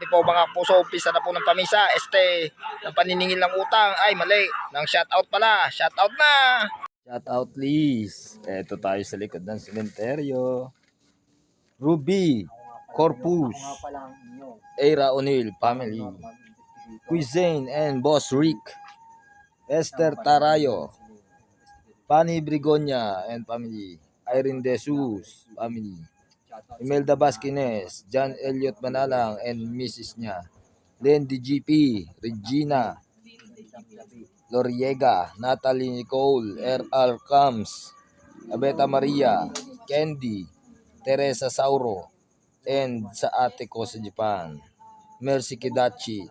Di po mga puso, umpisa na po ng pamisa. Ng paniningil ng utang. Ay, mali. Ng shoutout pala. Shoutout na. Shoutout please. Eto tayo sa likod ng sementeryo. Ruby, Corpus, Eira O'Neill family, Cuisine and Boss Rick, Esther Tarayo, Pani Brigonia and family, Irene De Jesus family, Imelda Basquines, John Elliot Manalang and Mrs. niya, Lendy GP, Regina Loriega, Natalie Nicole, R.R. Cams, Abeta Maria, Candy, Teresa Sauro, and sa ate ko sa Japan, Mercy Kidachi.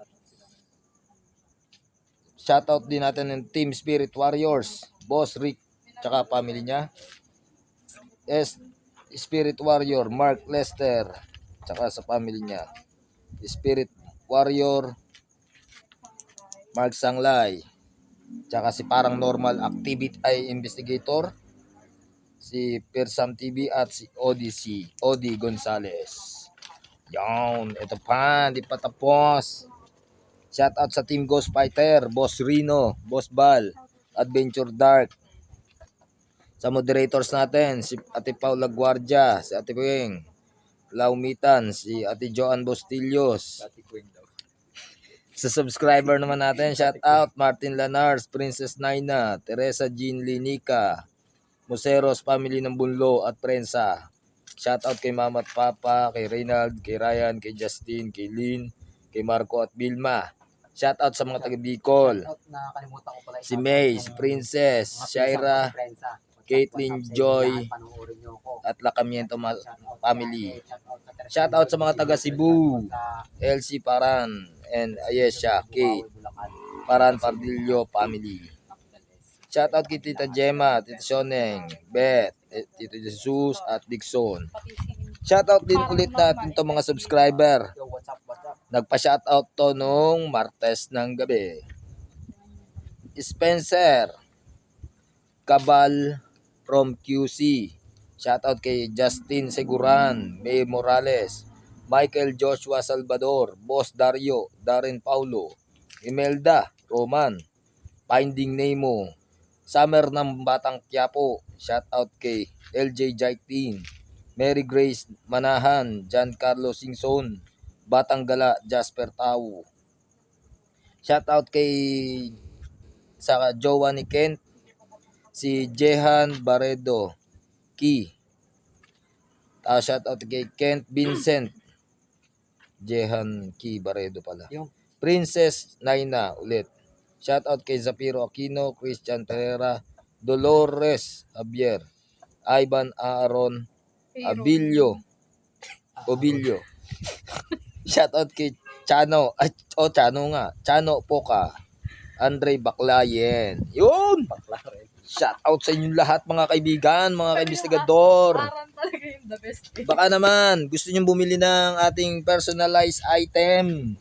Shoutout din natin ng Team Spirit Warriors, Boss Rick, tsaka family niya. Spirit Warrior, Mark Lester, tsaka sa family niya. Spirit Warrior, Mark Sanglay, tsaka si Parang Normal Activity Investigator, si Persam TV at si Odi Gonzales. Yan, ito pa, di pa tapos. Shout out sa Team Ghost Fighter, Boss Rino, Boss Bal, Adventure Dark. Sa moderators natin, si Ate Paula Guardia, si Ate Pueng, Laumitan, si Ate Joan Bostillos. Sa subscriber naman natin, shout out Martin Lanars, Princess Naina, Teresa Jean Linica, Museros family ng Bunlo at Prensa. Shoutout kay Mama at Papa, kay Reynald, kay Ryan, kay Justin, kay Lynn, kay Marco at Vilma. Shoutout sa mga taga Bicol. Si May, si Princess, Shaira, Caitlin Joy, at Lacamiento family. Shoutout sa mga taga Cebu, LC Paran, and Ayesha, Kate, Paran Pardillo family. Shoutout kay Tita Gemma, Tita Shoneng, Beth, Tito Jesus at Dixon. Shoutout din ulit natin to mga subscriber. Nagpa-shoutout to nung Martes ng gabi. Spencer Cabal from QC. Shoutout kay Justin Seguran, May Morales, Michael Joshua Salvador, Boss Dario, Darren Paulo, Imelda Roman, Finding Nemo, Summer ng Batang Quiapo, shout out kay LJ Jaitin, Mary Grace Manahan, John Carlos Singson, Batang Gala, Jasper Tau. Shout out kay sa jowa ni Kent, si Jehan Baredo Ki. Shout out kay Kent Vincent, Jehan Ki Baredo pala. Princess Naina ulit. Shout out kay Zapiro Aquino, Christian Pereira, Dolores Javier, Ivan Aaron, Obilio. Shout out kay Chano, Chano Poca, Andre Baclayen. Yun! Shout out sa inyong lahat mga kaibigan, mga kaibistigador. Baka naman gusto niyo bumili ng ating personalized item.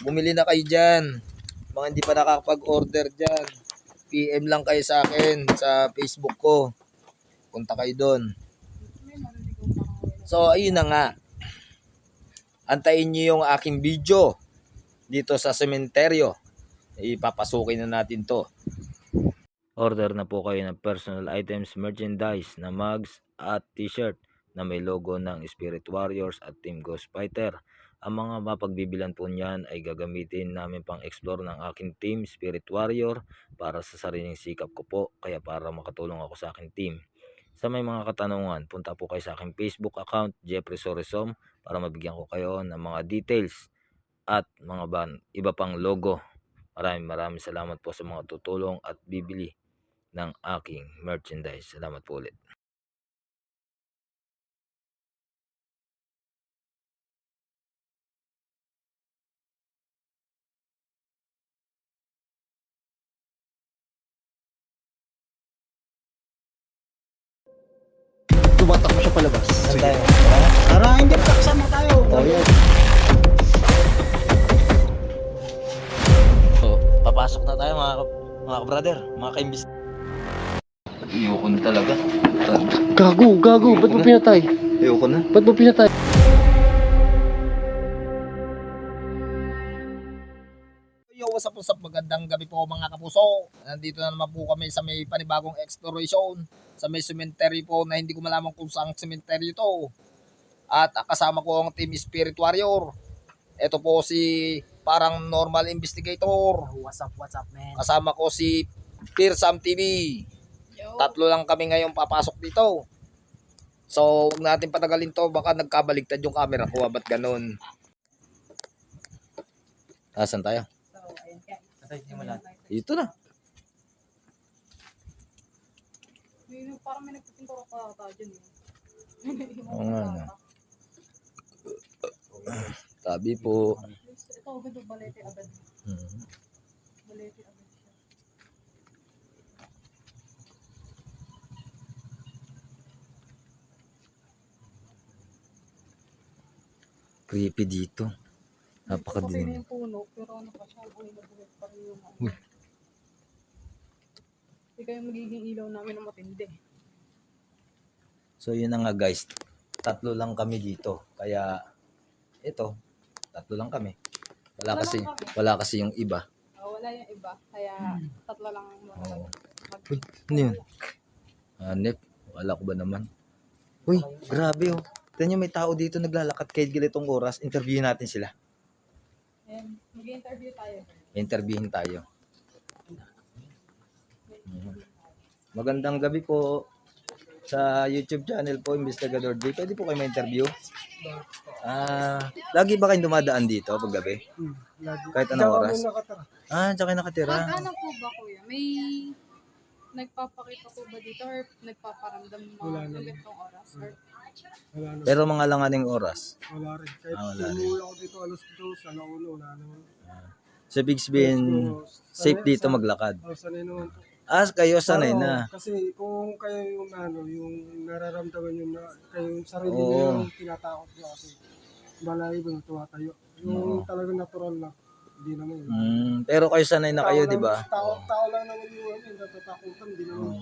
Bumili na kayo dyan. Mga hindi pa nakakapag-order dyan, PM lang kayo sa akin sa Facebook ko. Punta kayo doon. So, ayun na nga. Antayin nyo yung aking video dito sa sementeryo. Ipapasukin na natin to. Order na po kayo ng personal items, merchandise na mugs at t-shirt na may logo ng Spirit Warriors at Team Ghost Fighter. Ang mga mapagbibilan po niyan ay gagamitin namin pang explore ng aking team Spirit Warrior para sa sariling sikap ko po, kaya para makatulong ako sa aking team. Sa may mga katanungan, punta po kayo sa aking Facebook account Jeffrey Sorisom para mabigyan ko kayo ng mga details at mga iba pang logo. Maraming salamat po sa mga tutulong at bibili ng aking merchandise. Salamat po ulit. Tumatakbo siya palabas. Saan tayo? Tara, hindi kasama tayo. Oh, yeah. So, papasok na tayo mga brother, mga kaimbis. Ayoko na talaga. Gago. Ba't mo pinatay? Ayoko na. Ba't mo pinatay? what's up? Magandang gabi po mga kapuso. Nandito na naman po kami sa may panibagong exploration sa may cemetery po na hindi ko malaman kung saang cemetery ito. At kasama ko ang Team Spirit Warrior. Ito po si parang normal investigator. What's up, man? Kasama ko si Pearsam TV. Tatlo lang kami ngayon papasok dito. So, huwag natin patagalin to. Baka nagkabaligtad yung camera ko. Ba't ganun? Asan tayo? Dito na. Parang may nagpapinturo ka ata dyan. Oo nga na. Tabi po. Ito, agad o balete agad. Balete agad siya. Creepy dito. Patay na Napakadilim. yung puno, pero ano pa siya, buhay na buhay pa rin yung ano. Uy. Hindi kayo magiging ilaw namin na matindi. So yun na nga guys. Tatlo lang kami dito. Kaya ito, tatlo lang kami. Wala kasi yung iba. Wala yung iba, kaya tatlo lang muna. Oo. Uy, ano yun? Hanep. Wala ko ba naman? Uy, grabe oh. Tignan nyo, may tao dito naglalakad kahit gilitong oras. Interviewin natin sila. And mag-interview tayo. Interviewin tayo. Magandang gabi po sa YouTube channel po, Investigador D. Pwede po kayo ma-interview? Lagi ba kayong dumadaan dito pag gabi? Kahit anong oras? Diyan kayo nakatira. Pag ano po ba kuya, may nagpapakita po ba dito or nagpaparamdam mga ganitong oras? Or Wala na. Pero mga langaning oras. Wala rin. Kahit Wala rin. umuwi ako dito alas 2, alauna, wala naman. So, big sabihin, safe dito maglakad. Sanay naman po. Kayo sanay Pero, na. Kasi kung kayo yung yung nararamdaman nyo na kayo yung sarili Oo. nyo yung tinatakot nyo kasi balay ba tumatayo. Yung talagang natural na. Hindi naman yun. Pero kayo sanay na kayo, di ba? Tao lang naman yung natatakutan. Hindi naman.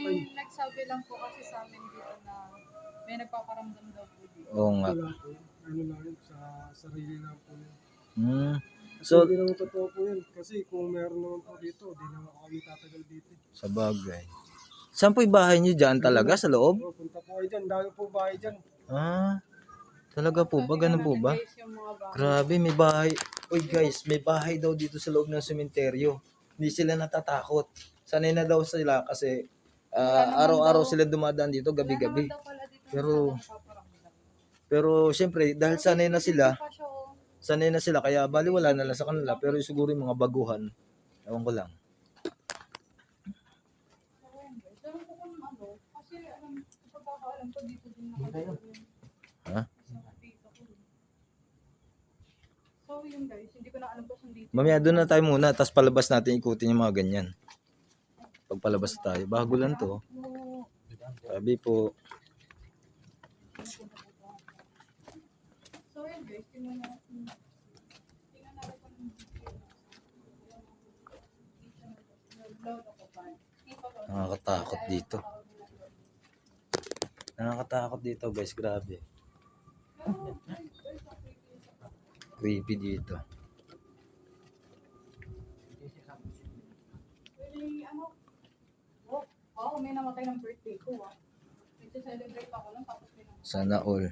may nagsabi lang po kasi sa amin dito na may nagpaparamdam daw po dito. Oo nga. Wala po. Ano lang yun, sa sarili lang po yun. Kasi So, hindi naman totoo po yun. Kasi kung meron naman po dito, di naman kami tatagal dito. sa bagay. Saan po yung bahay niyo dyan talaga? Sa loob? Punta po kayo dyan. Dami po bahay dyan. Talaga po ba? Ganun po ba? Guys, yung mga bahay. Grabe, may bahay. Uy guys, may bahay daw dito sa loob ng sementeryo. Hindi sila natatakot. Sanay na daw sila kasi araw-araw sila dumadaan dito gabi-gabi. Wala naman daw pala dito Pero nagpaparamdam. pero syempre dahil sanay na sila, Pa siya, oh. kaya baliwala na lang sa kanila. Pero siguro yung mga baguhan, ewan ko lang. Ayun, guys. Pero po kung ano, kasi pagkakaalam ko dito din nakagawa yun. Ha? Sa tita ko. So yun guys, hindi ko na alam kung saan dito. Mamaya doon na tayo muna, tapos palabas natin ikutin yung mga ganyan. Pagpalabas tayo, bago lang to. Oo. Sabi po, So yun guys, tingnan natin kung nag-load ako pa. nakakatakot dito. Nakakatakot dito guys, grabe. Creepy dito. May ano? Oh, may namatay ng birthday ko ah. Nagse-celebrate ako lang tapos may namatay. Sana all.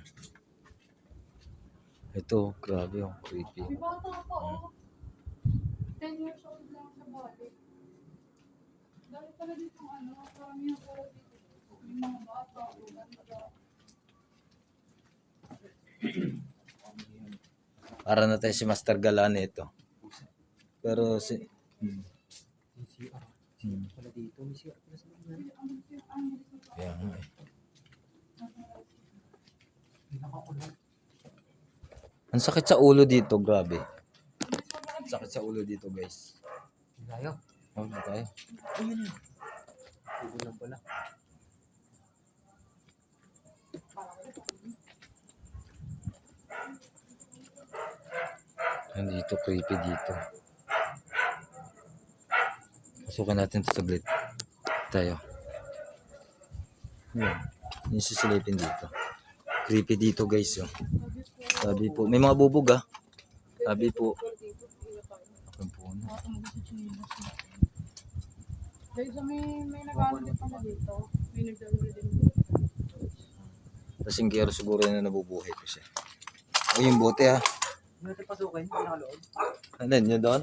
Ito, grabe yung creepy. May bata pa oh. 10 years old lang sa body. Dahil pala dito ano, karamihan pala dito. May mga bata, ulan, Para na tayo si Master Galane ito. Pero si... Kaya nga eh. Ang sakit sa ulo dito, grabe. Ang sakit sa ulo dito, guys. Tayo? Oh, di tayo. Nandito, creepy dito. Pasukan natin ito saglit. Tayo. Yung sisilipin dito. Creepy dito guys. Oh. Sabi po, may mga bubog ah. Sabi po, Ang puno. Baka tumagos sa chinilas. Guys, may nag-ano din pala dito. May nagdadali din dito. Kasing kero siguro na nabubuhay ko siya. O yung bote ha. Hindi pasukin, nakaloob. Ano nyo doon?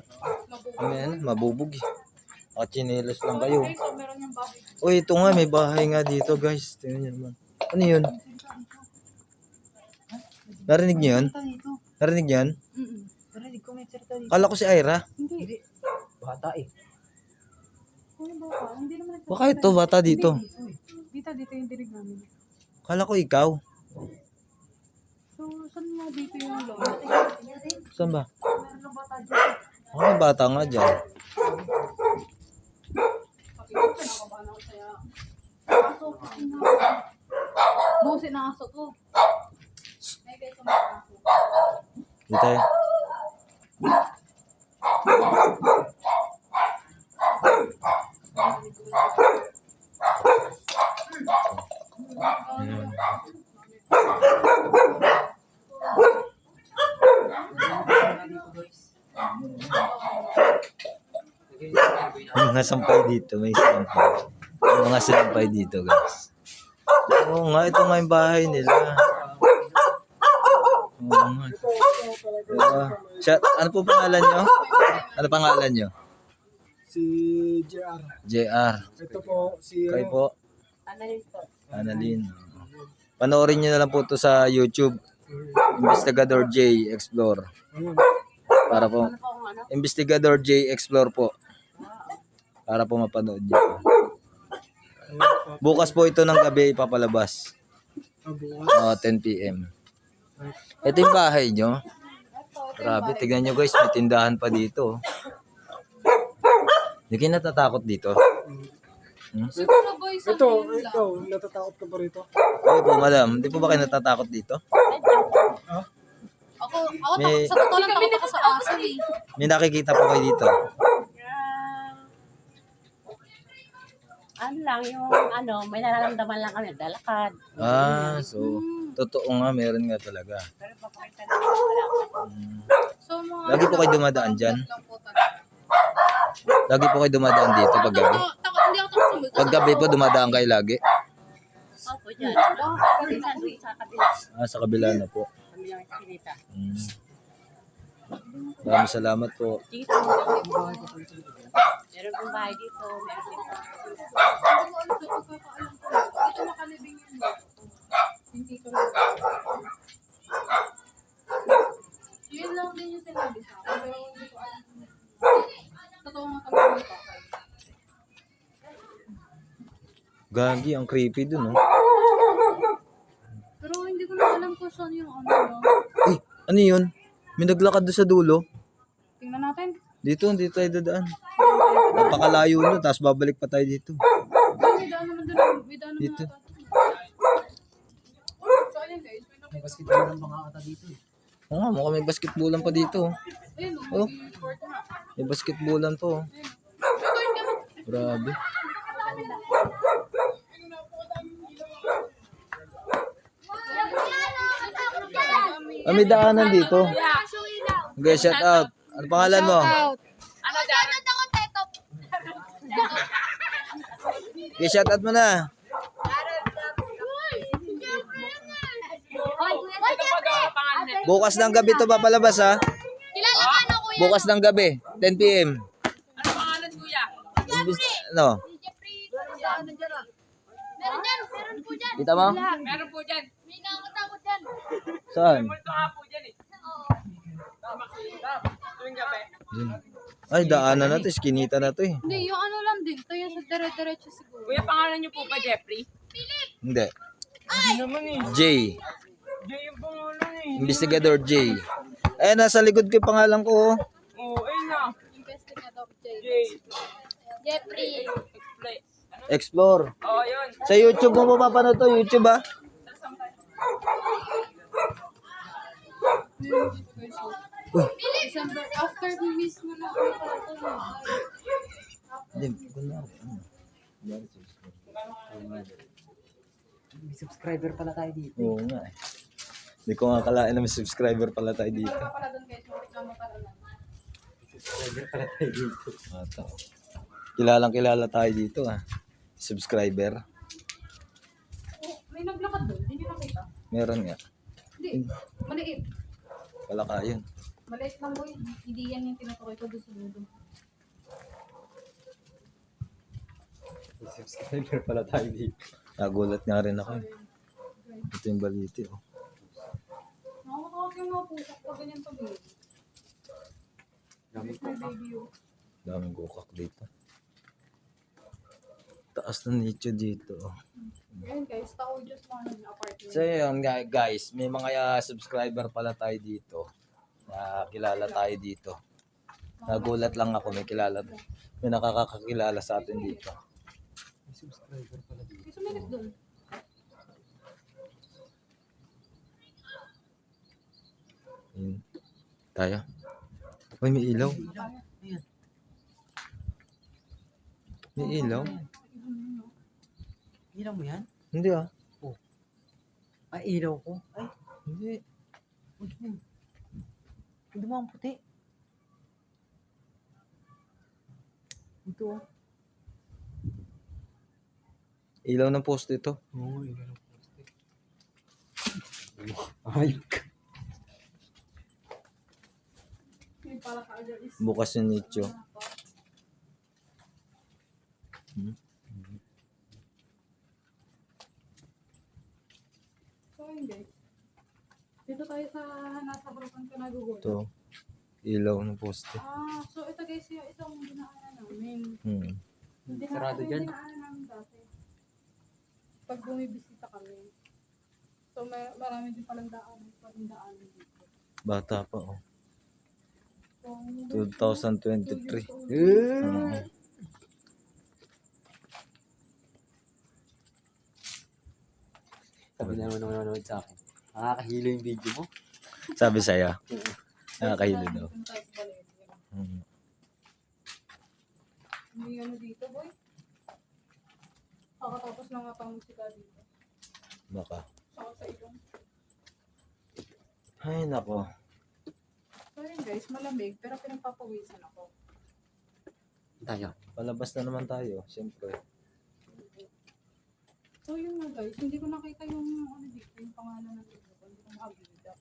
Ano yan? Mabubog eh. Nakachinelas lang kayo. Guys, so meron yung bahay. O ito nga, may bahay nga dito guys. Tingnan nyo naman. Ano yun? Narinig nyo yun? Dito. Narinig nyo yun? Narinig ko may salita dito. Kala ko si Ira. Hindi. Bata eh. Ano ba ka? Hindi naman ito. Baka ito, bata dito. Dito yung dinig namin. Kala ko ikaw. So, saan nga dito yung loob? Saan ba? Meron na bata dito. Ako may bata nga dyan. Pakikot, pinakabahan ako sa'yo. Aso, busin na aso ko. May guys, ang mga aso. Dito eh. Ayan. Dito guys. May mga sampay dito, may sampay. May mga sampay dito, guys. Oo nga, ito nga yung bahay nila. Oo nga. Chat, ano po pangalan nyo? Ano pangalan nyo? Si JR. JR. Ito po, si Kayo po? Analin po. Annalyn. Panoorin nyo na lang po to sa YouTube. Investigador J Explore. Ayun. Para po. Investigador J Explore po. Para po mapanood nyo. Ayun po. Bukas po ito ng gabi ipapalabas. Bukas. 10 PM. Ito yung bahay nyo. Grabe, tignan nyo guys, may tindahan pa dito. Hindi kayo natatakot dito? Siguro boy, sa Ito, film lang. ito, natatakot ka ba rito? Kayo po, madam. Hindi po ba kayo natatakot dito? Ako May- sa totoo lang takot ako sa aso eh. May nakikita po kayo dito. Ano lang, yung ano, may nararamdaman lang kami, dalakad. Ah, so, totoo nga, meron nga talaga. Pero papakita na wala ko. So, mga Lagi po kayo dumadaan dyan? lang po talaga. Lagi po kayo dumadaan dito pag gabi? Hindi ako takot sa multo. Pag gabi po, dumadaan kayo lagi? Opo, dyan. Minsan doon sa kabila. Ah, sa kabila na po. Kami lang kinita. Maraming salamat po. Dito, meron pong bahay dito, meron dito. Ito makalibing yun. Hindi ko lang. Yun lang din yung sinabi sa akin. Pero hindi ko alam. Totoo nga kami dito. Gagi, ang creepy dun, oh. Pero hindi ko na alam kung saan yung ano. Eh, ano yun? May naglakad doon sa dulo. Tingnan natin. Dito, hindi tayo dadaan. Napakalayo nun, tapos babalik pa tayo dito. May daan naman doon. May daan naman Dito. ata. So, ayun guys. May May basketball ng mga ata dito eh. Oo nga, mukhang may basketballan pa dito, oh. ayun, Oh. may court na. May basketballan pa, oh. Ayun, kami. Grabe. Ah, may daanan dito. Okay, shout out. Ano pangalan mo? Okay, shout out mo na. Bukas ng gabi to papalabas, ha? Kilala ka na kuya. Bukas ng gabi, 10 PM. Ano pangalan kuya? Ano? Meron dyan. Meron po dyan. Kita mo? Meron po dyan. May nakakatakot dyan. Saan? Ito nga po dyan eh. Yun. Ay, daanan na to. Skinita na to, eh. Hindi, yung ano lang din. Ito yung sa dire-diretso siguro. Kuya, pangalan niyo po ba Jeffrey? Hindi. Naman eh. J. Jay yung pangalan eh. Investigador J. Eh, nasa likod ko yung pangalan ko, oh. Oo, ayun na. Investigador J. Jay. Jeffrey. Explain. Explore. Oo, yun. Sa YouTube mo mapapanood to, YouTube, ha? December. After mismo na ako ito. Hindi, kunwari, ano? May subscriber pala tayo dito. Oo nga, eh. Hindi ko nga akalain na may subscriber pala tayo dito. Pala doon guys, yung reklamo pala lang. Subscriber pala tayo dito. Ito. Kilalang kilala tayo dito ah. Subscriber. Oh, may naglakad doon. Hindi niyo nakita? Meron nga. Hindi. Maliit. Wala ka yun. Maliit lang boy. Hindi yan yung tinutukoy ko doon sa mundo. Subscriber pala tayo dito. Nagulat nga rin ako. Ito yung baliti oh. Nakakatawa yung mga pusok pag ganyan pag-ibig. Gamit ko. May baby oh. Daming gukak dito. Taas ng nicho dito oh. Ayan guys, tao just mga apartment. So yun guys, may mga subscriber pala tayo dito. Na kilala tayo dito. Nagulat lang ako, may kilala. May nakakakilala sa atin dito. May subscriber pala dito. May sumilit doon. Yun. Tayo. Uy, may ilaw. May ilaw? Ilaw mo yan? Hindi ah. Ay, ilaw ko. Ay, Hindi. hindi mo ang puti. Ito oh. Ilaw ng poste ito. Oo, ilaw ng poste. Ay, May pala kaagad is. Bukas yung nicho. So yun guys. Dito tayo sa nasa harapan ko na Google. Ito. Ilaw ng poste. So ito guys yung itong dinaanan namin. Sarado dyan. Dinaanan namin dati. Pag bumibisita kami. So marami din palang daanan dito. Bata pa oh. So, 2023. Sabi na naman nanonood sa akin. Nakakahilo yung video mo. Sabi sa'yo. Nakakahilo daw. Punta tayo sa Valencia. Mm. Hindi ano dito boy. Kakatapos na nga pang musika dito. Baka. Sakot sa ilong. Ay nako. So yun guys, malamig pero pinagpapawisan ako. Tayo. Palabas na naman tayo. Siyempre. So yun nga guys, hindi ko nakita yung ano dito, yung pangalan ng dito. Hindi ko makabida.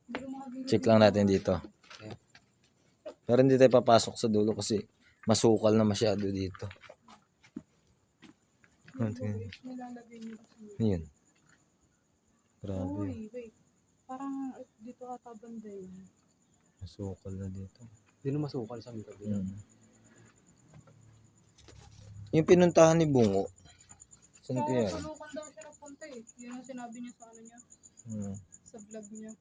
Hindi ko makabida. Check lang natin dito. Pero hindi tayo papasok sa dulo kasi masukal na masyado dito. Nilalagay niyo kasi. Yun. Grabe. Uy, wait. Parang dito ata banda yun. Masukal na dito. Hindi na masukal sa mga kabila. Yung pinuntahan ni Bungo. Saan So, kaya? sa Lucan daw siya napunta eh. Yun ang sinabi niya sa ano niya, sa vlog niya.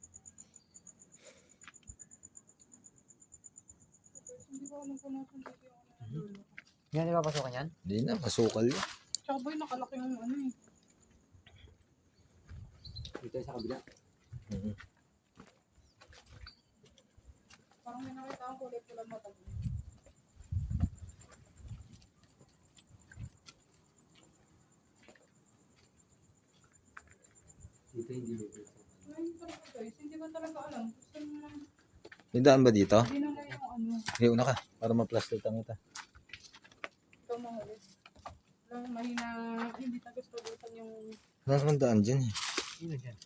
Hindi ko alam kung nasan dito yung ano na dulo. Yan, di ba pasukan yan? Hindi na, masukal yun. Tsaka boy, nakalaki yung ano eh. Dito sa kabila. Parang may nakita ang kulay pula mata. Dito hindi dito. Ngayon talaga guys, hindi ko talaga alam. Gusto mo lang, May daan ba dito? hindi na lang yung ano. Hey, una ka. Para ma-plastitan kita. Ito mga ulit. Lang mahina, hindi na gusto yung Wala naman daan dyan eh. Sino dyan?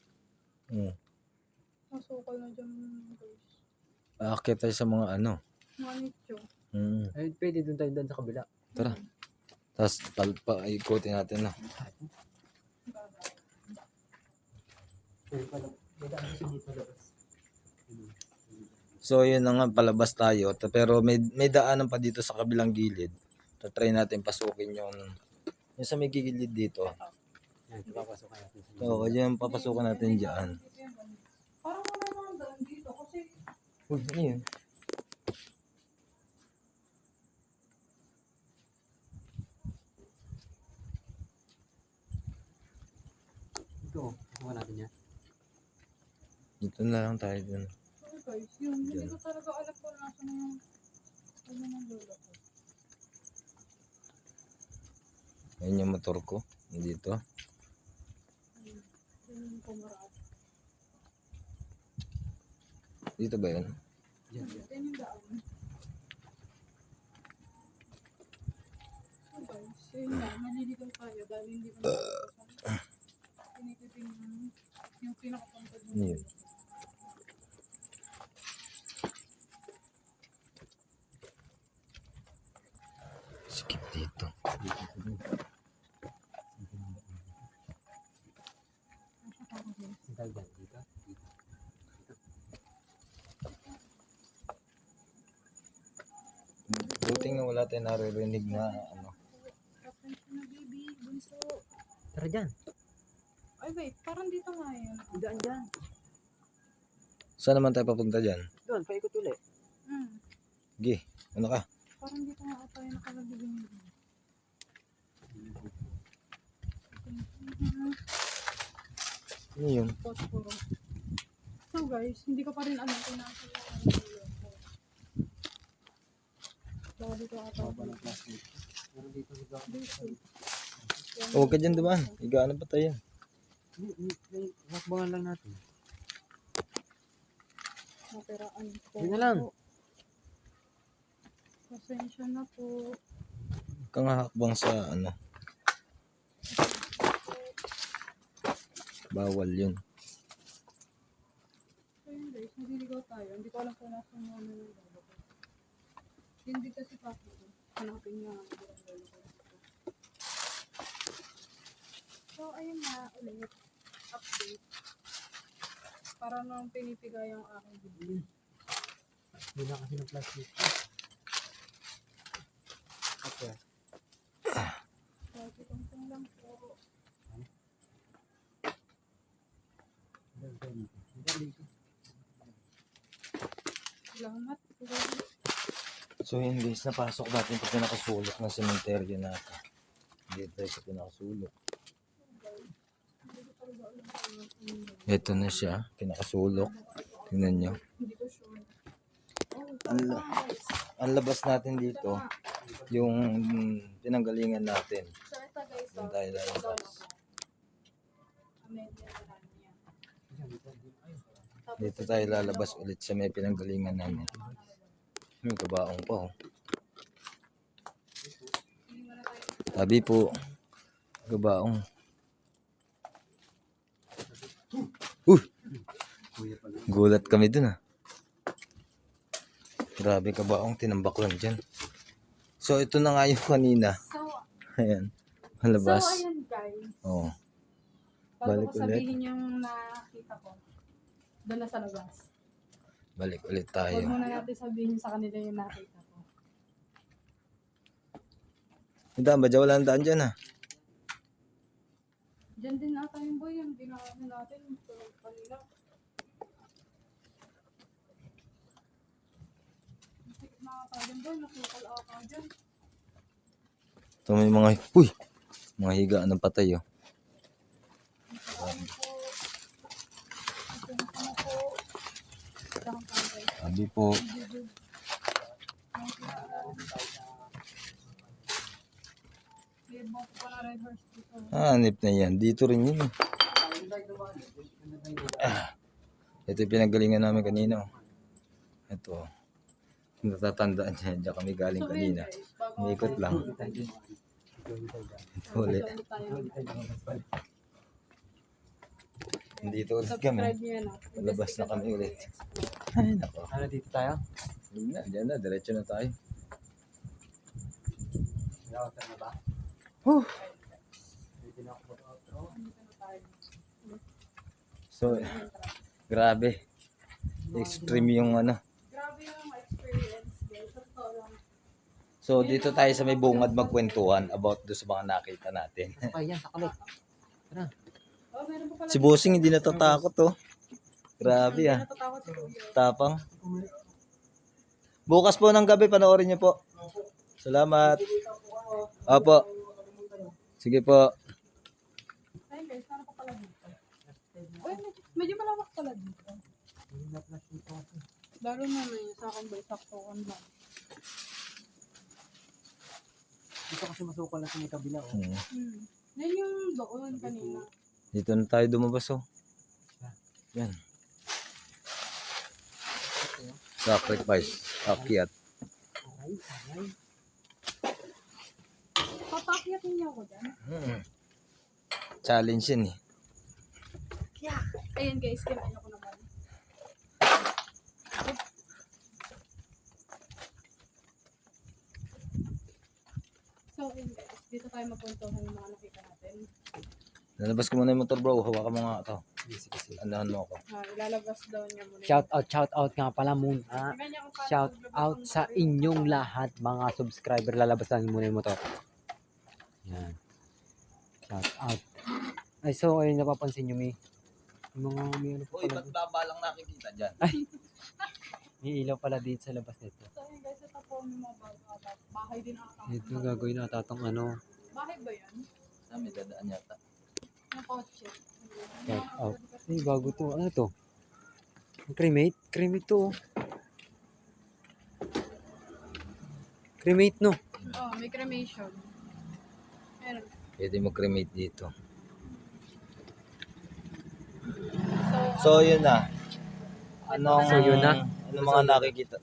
masukal na dyan guys. Aakit tayo sa mga ano. Mga nicho. Ay, pwede doon tayo doon sa kabila. Tara. Tapos ikutin natin na. Pwede pala. Pwede ako siya dito labas. So yun na nga, palabas tayo. Pero may daanan pa dito sa kabilang gilid. Try natin pasukin yung sa may gilid dito. Yan, papasukan natin sa Oo, yung papasukan natin dyan. Parang wala naman daan dito kasi Uy, ano yun? Ito, pasukan natin yan. Dito na lang tayo dun. ano guys, yun, hindi ko talaga alam kung nasa yung ano ng lola ko. Ayun yung motor ko. Dito. Yun yung pumaraan. Dito ba yun? Yan yung daan. So guys, yun nga, maliligaw tayo dahil hindi ko nakakasama. Tinitingnan yung pinakapunta Ano yun? Skip dito. Dahil dyan, dito. Buti nga wala tayong naririnig na ano. Attention na baby, bunso. Tara dyan. Ay wait, parang dito nga yun. Daan dyan. Saan naman tayo papunta dyan? Doon, paikot ulit. Gi, ano ka? Parang dito nga ata yung nakalagay. Ano yun? Posporo. So guys, hindi ko pa rin alam kung nasa yung baka dito ata. Pero dito sa doon. Huwag ka dyan dumaan. Higaan pa tayo. Hakbangan lang natin. Maperaan ko. Yun na lang. Pasensya na po. Kang hakbang sa ano. Bawal yun. So yun guys, naliligaw tayo. Hindi ko alam kung nasa yung ano yung lolo ko. Hindi kasi papo ko. Hanapin niya ang lolo ko. So ayun na ulit. Update. Para nang pinipigay ang aking bibig. Hindi na kasi ng plastic. Okay. So itong lang po. Salamat. So yun guys, napasok natin sa pinakasulok ng sementeryo natin. Dito tayo sa pinakasulok. Ito na siya, pinakasulok. Tingnan nyo. Hindi ko sure. Ang labas natin dito, yung pinanggalingan natin. So ito guys, Doon tayo lalabas. Dito tayo lalabas ulit sa may pinanggalingan namin. May kabaong pa oh. Sabi po, kabaong. Gulat kami dun ah. Grabe kabaong, tinambak lang dyan. So ito na nga yung kanina. So, Ayan, malabas. ayun guys. Oo. Bago Balik ko sabihin yung nakita ko, doon na sa labas. Balik ulit Huwag tayo. muna natin sabihin sa kanila yung nakita ko. Yung daan ba dyan? Wala ang daan dyan ah. Diyan din ata yung boy, yung ginawa natin kanina. Nakakatawa boy, nakukal ata dyan. Ito may mga, mga higaan ng patay oh. Sabi po, hanip na yan. Dito rin yun eh. Ito yung pinanggalingan namin kanina oh. Ito. Natatandaan niya, diyan kami galing kanina. Umikot lang. Ito ulit. Dito ulit kami. Subscribe nyo yan ah. Labas na kami ulit. Ay, nako. Ano dito tayo? Yun na, dyan na. Diretso na tayo. Nakakita na ba? Dito na ako. So, grabe. Extreme yung ano. Grabe yung experience guys. Sa totoo lang. So, dito tayo sa may bungad magkwentuhan about do sa mga nakita natin. Okay, yan, sa kalit. Oh, meron pa pala. Si Bossing hindi natatakot oh. Grabe ah. Natatakot si Kuya. Tapang. Bukas po ng gabi, panoorin niyo po. Salamat. Opo. Sige po. Ayun guys, meron pa pala dito. Uy, medyo malawak pala dito. Lalo na may sa akin ba, saktoan lang. Dito kasi masukal na sa may kabila. Oh. Yan yung doon kanina. Dito na tayo dumabas oh. Yan. Sacrifice. Akyat. Aray, aray. Papakyatin niyo ako dyan. Challenge yun eh. Ayan guys, kinain ako naman. So, ayun guys, dito tayo mapuntuhan yung mga nakita natin. Lalabas ko muna yung motor bro. Hawakan mo nga ito. Andahan mo ako. Ilalabas daw niya muna. Shout out nga pala muna. Tingnan niya kung paano Shout maglabas out ng sa motor. inyong lahat mga subscriber. Lalabasan muna yung motor. Yan. Shout out. Ay, so ayun napapansin nyo may mga may ano pa Uy, pala. ba't babalang nakikita dyan? May ilaw pala dito sa labas nito. So, ayun guys, ito po yung mga bago. Bahay din ata. Ito gagawin na tatong ano. Bahay ba yan? May dadaan yata. Yung kotse. Shout out. Ay, bago to. Ano to? Cremate? Cremate to. Oh. Cremate no? Oh, may cremation. Meron. Pwede mo cremate dito. So, So, yun na. Anong, So, yun na? Ano mga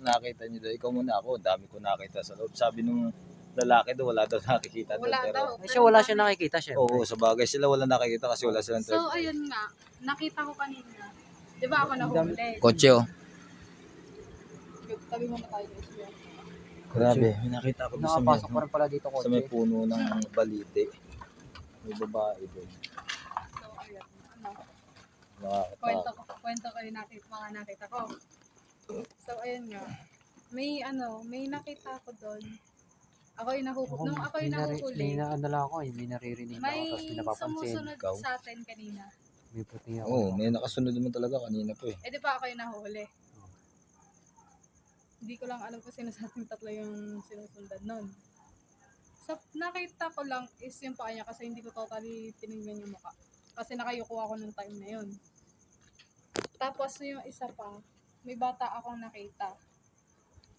nakita nyo doon? Ikaw muna ako. Dami ko nakita sa loob. Sabi nung lalaki doon, wala daw nakikita doon. wala Pero, daw. Ay, siya wala siya nakikita syempre. oo, sa bagay sila wala nakikita kasi wala silang So, ayun nga. Nakita ko kanina. Di ba ako nahuli? Kotse oh. Tabi mo na tayo guys. Yan. Grabe, may nakita ako doon sa may, Nakapasok pa rin pala dito ko. sa may puno ng balite. May babae doon. So, ayun. Ano? Nakakita. Kwento ko yung mga nakita ko. So, ayun nga. May nakita ko doon. Ako yung nung ako yung nahuhuli. May ano lang ako eh. May naririnig ako. May Tapos may napapansin. sumusunod Ikaw? sa atin kanina. May puti ako. Oo, may nakasunod naman talaga kanina po eh. Eh, di ba ako yung nahuhuli? Hindi ko lang alam kung sino sa ating tatlo yung sinusundan nun. Sa nakita ko lang is yung paa niya kasi hindi ko totally tinignan yung mukha. Kasi nakayuko ako nung time na yun. Tapos yung isa pa, may bata akong nakita.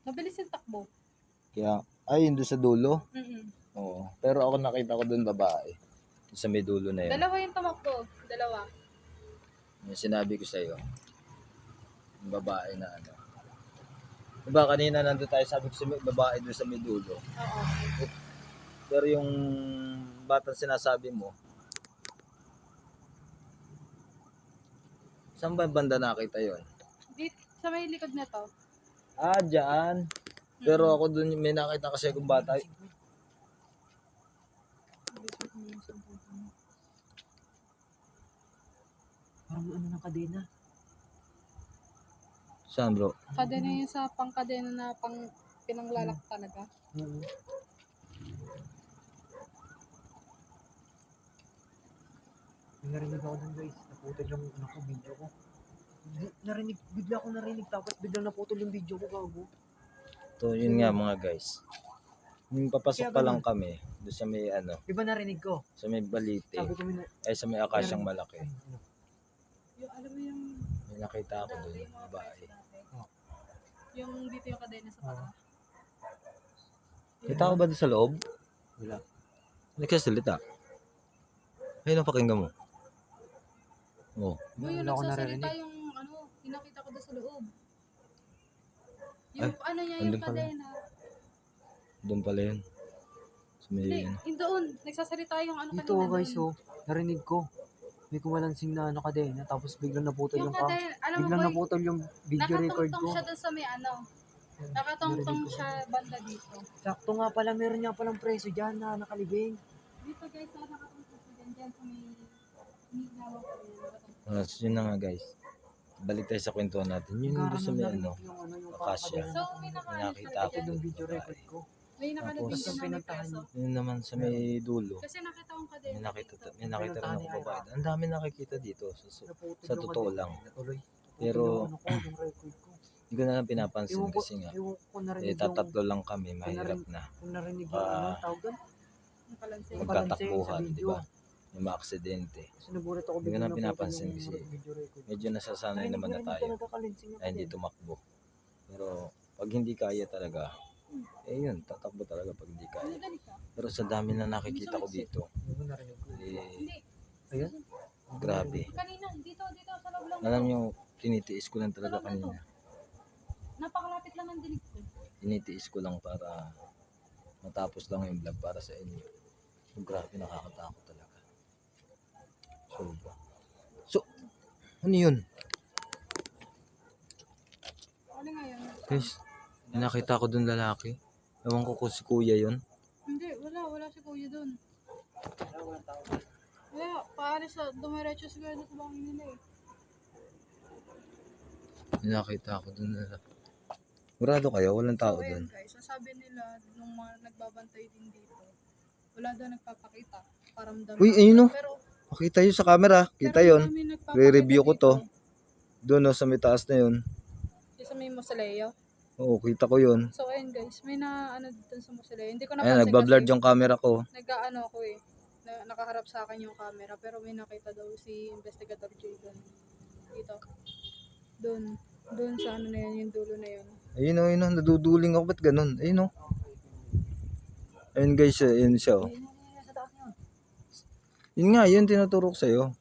Mabilis yung takbo. Kaya, ay, yun doon sa dulo. Mm-mm. Oo. Pero ako nakita ko doon babae. Doon sa may dulo na yun. Dalawa yung tumakbo. Dalawa. Yung sinabi ko sa'yo. Yung babae na ano. Diba kanina nandun tayo, sabi ko sa may babae doon sa may dulo. Oo. Pero yung batang sinasabi mo, saan ba banda nakita yon? Sa may likod na to. Ah, dyan. Pero ako doon may nakita kasi akong bata. Parang ano ng kadena. Saan bro? Kadena yun sa pangkadena na pinanglalak talaga. May narinig ako dun guys. Naputol yung ano ko, video ko. Bigla ko narinig tapos biglang naputol yung video ko gago. So yun nga mga guys. Yung papasok pa lang kami doon sa may ano, Di ba narinig ko? sa may balite, Sabi ko ay sa may akasyang malaki. Yung alam mo yung May nakita ako doon, yung mga babae. price dati. Yung dito yung kadena sa paa. Kita ko ba doon sa loob? Wala. Nagsasalita. Ayun ang pakinggan mo. Oh. Uy, yung Wala ako nagsasalita narinig. yung ano, pinakita ko doon sa loob. Yung ano niya, andun yung pala. kadena. Doon pala yun. Sa may Hindi, ano. yung doon. Nagsasalita yung ano Dito kanina guys doon. oh. Narinig ko. May kumalansing na ano kadena tapos biglang naputol Yung yung kadena, alam mo Biglang boy, naputol yung video record nakatungtong ko. siya doon sa may ano. Nakatungtong siya banda dito. Sakto nga pala, meron nga palang preso dyan na nakalibing. Dito guys, nakatungtong siya dyan sa may hinawa ko yun. Nakatungtong. So, yun na nga guys. Balik tayo sa kwentuhan natin. Yun yung doon sa may ano. yung Akasya. So, may Nakita nakakita ako Ito yung doon. video record ko. May nakalabing Tapos, din na may pinuntahan preso. Yun naman sa may dulo. Kasi nakita kong May kadena nakita, dito. may nakita rin ako babae. Ang dami nakikita dito. Naputol Sa yung totoo kadena. lang. Natuloy. Pero, Naputol yung ano ko, yung record ko. hindi ko na lang pinapansin Ewan ko, kasi nga. ewan ko narinig Eh, yung, tatatlo lang kami. Mahirap na. kung narinig yung ano, tawag doon. Nakalansing. Magkatakbuhan, sa di video. ba? May mga-aksidente. Kasi nagulat ako Hindi ko biglang na naputol pinapansin yung kasi video record. Medyo nasasanay naman na tayo. Talaga kalinsing yung Ay, hindi kadena. tumakbo. Pero, pag hindi kaya talaga, eh yun, tatakbo talaga pag hindi kaya. Ano ganito? Pero sa dami na nakikita ko dito, Hindi ko narinig ko. eh, Hindi. Ayun. grabe. Kanina, dito sa loob lang. Alam nyo, tinitiis ko lang talaga kanina. Napakalapit lang ng dinig ko. Initiis ko lang para matapos lang yung vlog para sa inyo. So, grabe, nakakatakot talaga. Sobra. So, ano yun? Ano nga yun? Guys, may nakita ko dun lalaki. Ewan ko kung si kuya yun. Hindi, wala si kuya dun. Wala, paalis sa dumiretso siguro sa bahay nila eh. May nakita ko dun lalaki. Murado kayo? Walang tao So ayun dun. guys, sasabi nila nung mga nagbabantay din dito, wala daw nagpapakita. Paramdam Uy, daw. ayun o. Pero, Makita yun sa camera. Kita pero yun. may nagpapakita Re-review ko to. dito. Doon o, sa may taas na yun. Yung sa may Mausoleo. Oo, kita ko yun. So ayun guys, may na ano dito sa Mausoleo. Hindi ko Ayan, napansin nagbablur kasi yung camera ko. nag-ano ako eh. Nakaharap sa akin yung camera pero may nakita daw si Investigator J doon. Dito. Doon sa ano na yun, yung dulo na yun. Ayun o, naduduling ako. Ba't ganun? Ayun o. Ayun guys, ayun siya o. Yun nga, yun tinuturo ko sa'yo.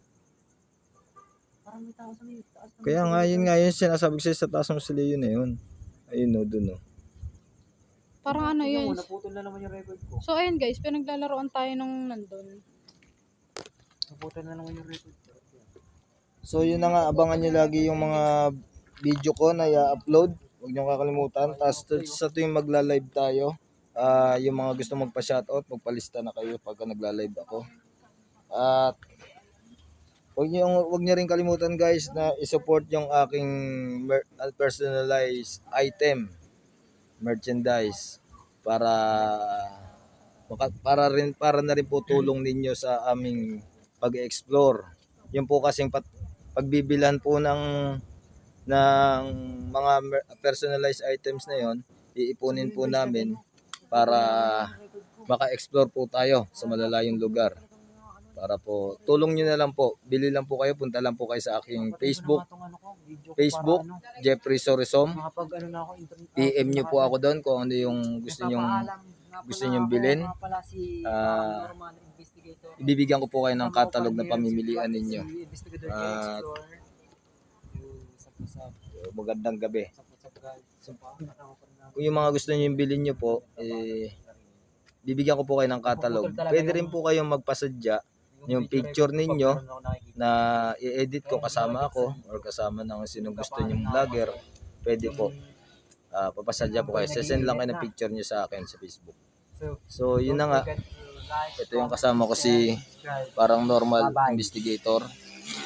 Kaya nga, yun sinasabi ko sa'yo sa taas ng Mausoleo na yun. Ayun o, dun o. Parang ano yun. Naputol na naman yung record ko. So ayun guys, pinaglalaroan tayo nung nandun. Naputol na naman yung record ko. So yun na nga, abangan nyo lagi yung mga video ko na i-upload. Huwag nyo kakalimutan. Tapos sa tuwing magla-live tayo, yung mga gusto magpa-shoutout, magpalista na kayo pagka nagla-live ako. At huwag nyo rin kalimutan guys na i-support yung aking personalized item, merchandise, para na rin po tulong ninyo sa aming pag-explore. Yung po kasing pagbibilan po ng mga personalized items na yon, iipunin po namin para maka-explore po tayo sa malalayong lugar. Para po, tulong nyo na lang po. Bili lang po kayo, punta lang po kayo sa aking Facebook, Jeffrey Sorisom. PM nyo po ako doon kung ano yung gusto nyong bilhin. Ibibigyan ko po kayo ng catalog na pamimilian ninyo. At magandang gabi. Kung yung mga gusto nyo yung bilhin nyo po, bibigyan ko po kayo ng catalog. Pwede rin po kayong magpasadya yung picture ninyo na i-edit ko kasama ako or kasama ng sinong gusto nyong vlogger. Pwede po. Papasadya po kayo. Send lang kayo ng picture nyo sa akin sa Facebook. So yun na nga. Ito yung kasama ko si parang normal investigator.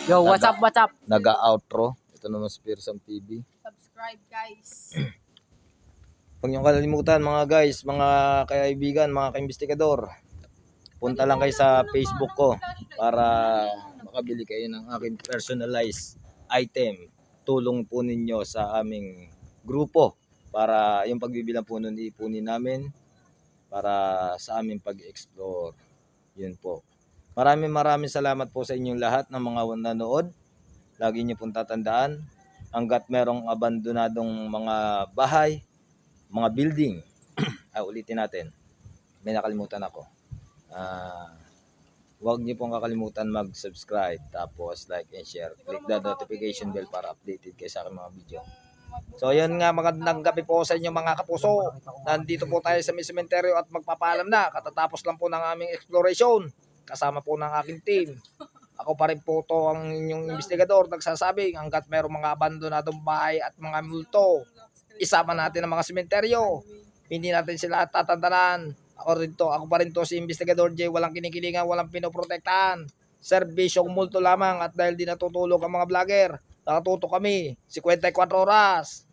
Yo, what's up? Naga-outro. Ito naman si Pearson TV. Subscribe guys. Huwag niyong kalimutan mga guys, mga kaibigan, mga kaimbestigador. Punta lang kayo sa Facebook ko para makabili kayo ng aking personalized item. Tulong po ninyo sa aming grupo para yung pagbibilang po nun ipunin namin para sa aming pag-explore. Yun po. Maraming salamat po sa inyong lahat ng mga nanood. Lagi niyo pong tatandaan, hanggat merong abandonadong mga bahay, mga building, ulitin natin, may nakalimutan ako. Huwag niyo pong kakalimutan mag-subscribe, tapos like and share. Click the notification bell para updated kayo sa aking mga video. So yun nga, magandang gabi po sa inyo mga kapuso. Nandito po tayo sa may sementeryo at magpapaalam na. Katatapos lang po ng aming exploration. Kasama po ng aking team. Ako pa rin po to ang inyong investigador nagsasabing hanggat merong mga abandonadong bahay at mga multo, isama natin ang mga sementeryo. Hindi natin sila tatantanan. Ako pa rin to si Investigador J. Walang kinikilingan, walang pinoprotektahan. Serbisyong multo lamang at dahil di natutulog ang mga vlogger, nakatuto kami 54 oras.